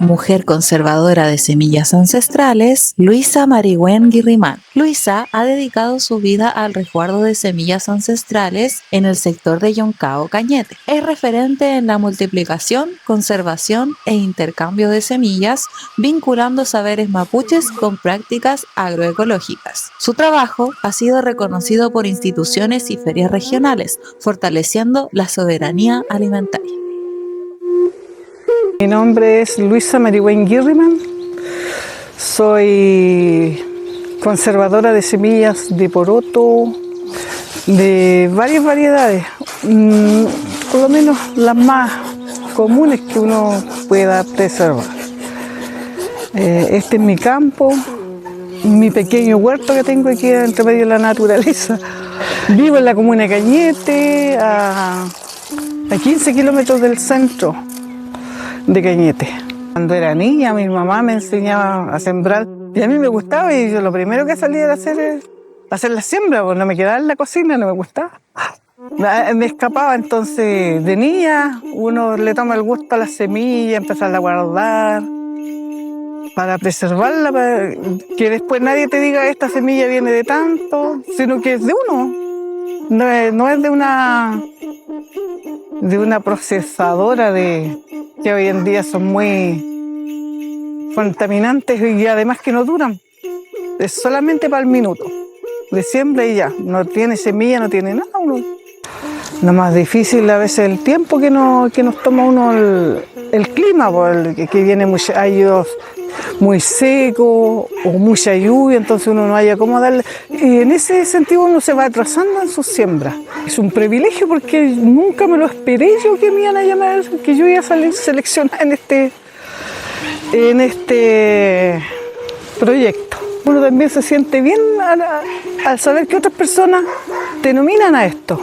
Mujer conservadora de semillas ancestrales, Luisa Marihuén Guirrimán. Luisa ha dedicado su vida al resguardo de semillas ancestrales en el sector de Yoncao, Cañete. Es referente en la multiplicación, conservación e intercambio de semillas, vinculando saberes mapuches con prácticas agroecológicas. Su trabajo ha sido reconocido por instituciones y ferias regionales, fortaleciendo la soberanía alimentaria. Mi nombre es Luisa Marihuén Guirrimán, soy conservadora de semillas de poroto, de varias variedades, por lo menos las más comunes que uno pueda preservar. Este es mi campo, mi pequeño huerto que tengo aquí entre medio de la naturaleza. Vivo en la comuna de Cañete, a 15 kilómetros del centro de Cañete. Cuando era niña, mi mamá me enseñaba a sembrar y a mí me gustaba, y yo lo primero que salía era hacer la siembra, porque no me quedaba en la cocina, no me gustaba. Me escapaba. Entonces, de niña, uno le toma el gusto a la semilla, empezar a guardar para preservarla, para que después nadie te diga esta semilla viene de tanto, sino que es de uno. No es de una procesadora que hoy en día son muy contaminantes y además que no duran. Es solamente para el minuto de siembra y ya. No tiene semilla, no tiene nada. Lo más difícil a veces es el tiempo que nos toma uno el clima, que viene años muy seco o mucha lluvia, entonces uno no haya cómo darle. Y en ese sentido uno se va atrasando en sus siembras. Es un privilegio porque nunca me lo esperé yo que me iban a llamar, que yo iba a salir seleccionada en este proyecto. Uno también se siente bien al saber que otras personas te nominan a esto.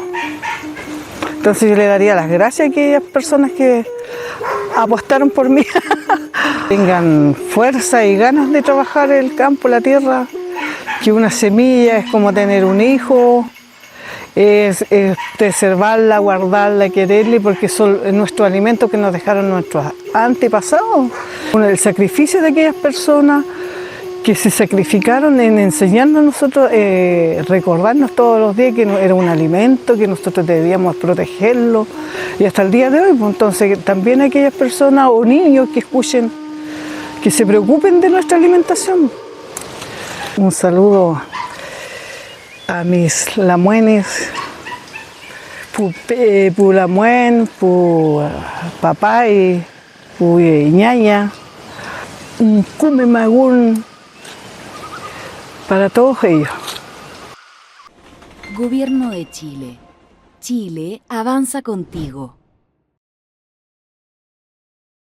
Entonces yo le daría las gracias a aquellas personas que apostaron por mí. Tengan fuerza y ganas de trabajar el campo, la tierra, que una semilla es como tener un hijo, es preservarla, guardarla, quererla, porque son nuestros alimentos que nos dejaron nuestros antepasados. El sacrificio de aquellas personas que se sacrificaron en enseñarnos a nosotros, recordarnos todos los días que era un alimento, que nosotros debíamos protegerlo, y hasta el día de hoy. Pues, entonces también aquellas personas o niños que escuchen, que se preocupen de nuestra alimentación. Un saludo a mis lamuenes, pu lamuen, pu papá y pu ñaña, un cume magún, para todos ellos. Gobierno de Chile. Chile avanza contigo.